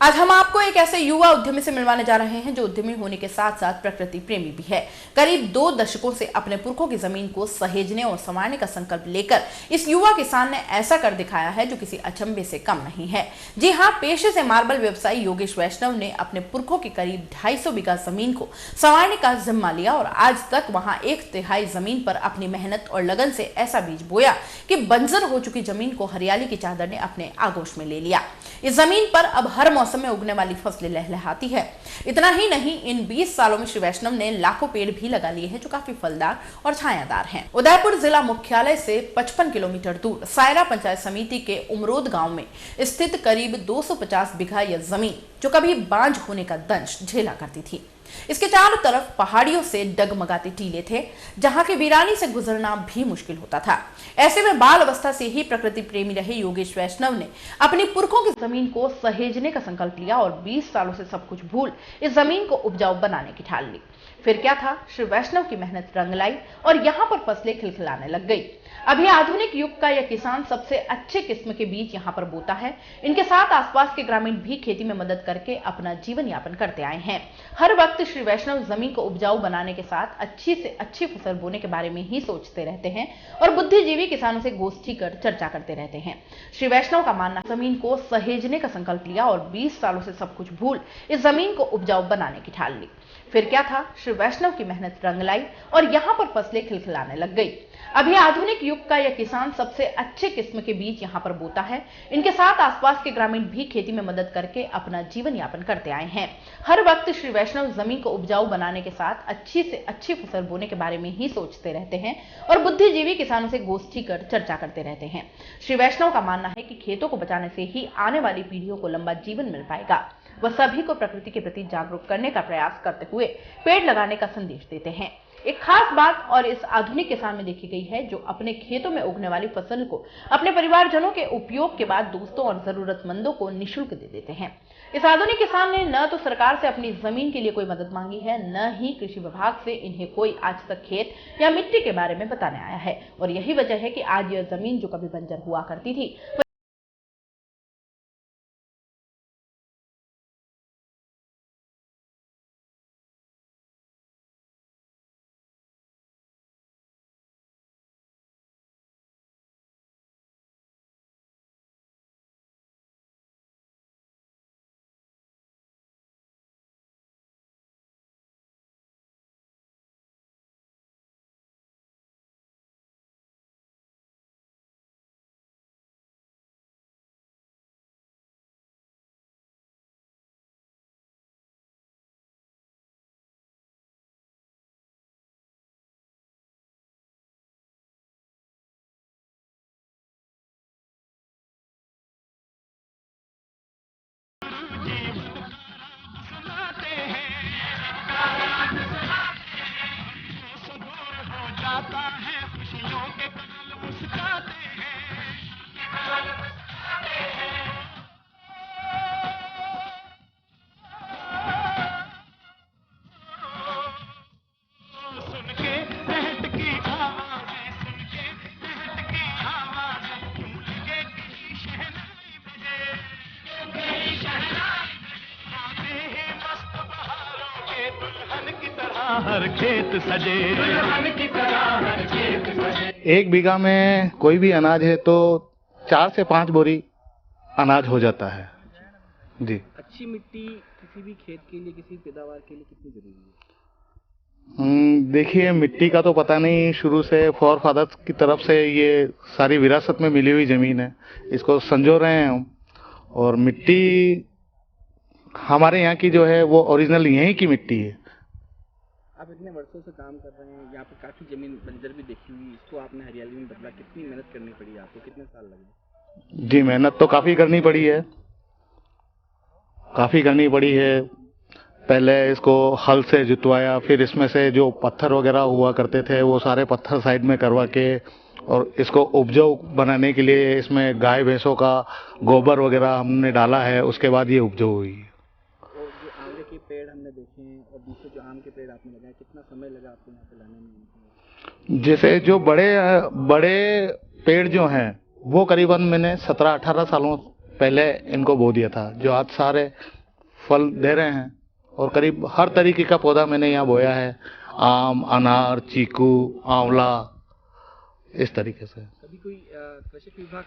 आज हम आपको एक ऐसे युवा उद्यमी से मिलवाने जा रहे हैं जो उद्यमी होने के साथ साथ प्रकृति प्रेमी भी है। करीब 2 दशकों से अपने पुरखों की जमीन को सहेजने और संवारने का संकल्प लेकर इस युवा किसान ने ऐसा कर दिखाया है जो किसी अचंभे से कम नहीं है। जी हाँ, पेशे से मार्बल व्यवसायी योगेश वैष्णव ने अपने पुरखों की करीब 250 बीघा जमीन को संवारने का जिम्मा लिया और आज तक वहां 1/3 जमीन पर अपनी मेहनत और लगन से ऐसा बीज बोया कि बंजर हो चुकी जमीन को हरियाली की चादर ने अपने आगोश में ले लिया। इस जमीन पर अब हर मौसम में उगने वाली फसलें लहलहाती है। इतना ही नहीं, इन 20 सालों में श्री वैष्णव ने लाखों पेड़ भी लगा लिए हैं जो काफी फलदार और छायादार हैं। उदयपुर जिला मुख्यालय से 55 किलोमीटर दूर सायरा पंचायत समिति के उमरोद गांव में स्थित करीब 250 बीघा यह जमीन जो कभी बांझ होने का दंश झेला करती थी। इसके चारों तरफ पहाड़ियों से डगमगाते टीले थे जहां की वीरानी से गुजरना भी मुश्किल होता था। ऐसे में बाल अवस्था से ही प्रकृति प्रेमी रहे योगेश वैष्णव ने अपनी पुरखों की जमीन को सहेजने का संकल्प लिया और 20 सालों से सब कुछ भूल इस जमीन को उपजाऊ बनाने की ठान ली। फिर क्या था, श्री वैष्णव की मेहनत रंग लाई और यहाँ पर फसलें खिलखिलाने लग गई। अभी आधुनिक युग का यह किसान सबसे अच्छे किस्म के बीज यहाँ पर बोता है। इनके साथ आसपास के ग्रामीण भी खेती में मदद करके अपना जीवन यापन करते आए हैं। हर वक्त श्री वैष्णव जमीन को उपजाऊ बनाने के साथ अच्छी से अच्छी फसल बोने के बारे में ही सोचते रहते हैं और बुद्धिजीवी किसानों से गोष्ठी कर चर्चा करते रहते हैं। श्री वैष्णव का मानना जमीन को सहेजने का संकल्प लिया और 20 सालों से सब कुछ भूल इस जमीन को उपजाऊ बनाने की ठान ली। फिर क्या था, श्री वैष्णव की मेहनत रंग लाई और यहाँ पर फसलें खिलखिलाने लग गई। अभी आधुनिक युग का यह किसान सबसे अच्छे किस्म के बीज यहाँ पर बोता है। इनके साथ आसपास के ग्रामीण भी खेती में मदद करके अपना जीवन यापन करते आए हैं। हर वक्त श्री वैष्णव जमीन को उपजाऊ बनाने के साथ अच्छी से अच्छी फसल बोने के बारे में ही सोचते रहते हैं और बुद्धिजीवी किसानों से गोष्ठी कर चर्चा करते रहते हैं। श्री वैष्णव का मानना है कि खेतों को बचाने से ही आने वाली पीढ़ियों को लंबा जीवन मिल पाएगा। वह सभी को प्रकृति के प्रति जागरूक करने का प्रयास करते हुए पेड़ लगाने का संदेश देते हैं। एक खास बात और इस आधुनिक किसान में देखी गई है जो अपने खेतों में उगने वाली फसल को अपने परिवारजनों के उपयोग के बाद दोस्तों और जरूरतमंदों को निःशुल्क दे देते हैं। इस आधुनिक किसान ने न तो सरकार से अपनी जमीन के लिए कोई मदद मांगी है, न ही कृषि विभाग से इन्हें कोई आज तक खेत या मिट्टी के बारे में बताने आया है। और यही वजह है कि आज यह जमीन जो कभी बंजर हुआ करती थी हर खेत सजे, दुल्हन की तरह हर खेत सजे। 1 बीघा में कोई भी अनाज है तो 4 से 5 बोरी अनाज हो जाता है जी। अच्छी मिट्टी किसी भी खेत के लिए, किसी पैदावार के लिए कितनी जरूरी है? देखिए, मिट्टी का तो पता नहीं, शुरू से फॉर फादर्स की तरफ से ये सारी विरासत में मिली हुई जमीन है, इसको संजो रहे हैं हम। और मिट्टी हमारे यहाँ की जो है वो ओरिजिनल यहीं की मिट्टी है। आप इतने वर्षों से काम कर रहे हैं, यहाँ पे काफी जमीन बंजर भी देखी हुई, इसको आपने हरियाली में बदला, कितनी मेहनत करनी पड़ी आपको, कितने साल लगे? जी, मेहनत तो काफी करनी पड़ी है, काफी करनी पड़ी है। पहले इसको हल से जुतवाया, फिर इसमें से जो पत्थर वगैरह हुआ करते थे वो सारे पत्थर साइड में करवा के और इसको उपजाऊ बनाने के लिए इसमें गाय भैंसों का गोबर वगैरह हमने डाला है, उसके बाद ये उपजाऊ हुई है। और जो आंवले के पेड़ हमने देखे हैं और दूसरे जो आम के पेड़ आपने लगाए, कितना समय लगा आपको यहाँ पे लाने में? जैसे जो बड़े बड़े पेड़ जो हैं वो करीबन मैंने 17-18 सालों पहले इनको बो दिया था, जो आज सारे फल दे रहे हैं। और करीब हर तरीके का पौधा मैंने यहाँ बोया है, आम, अनार, चीकू, आंवला, इस तरीके से। कभी कोई कृषि विभाग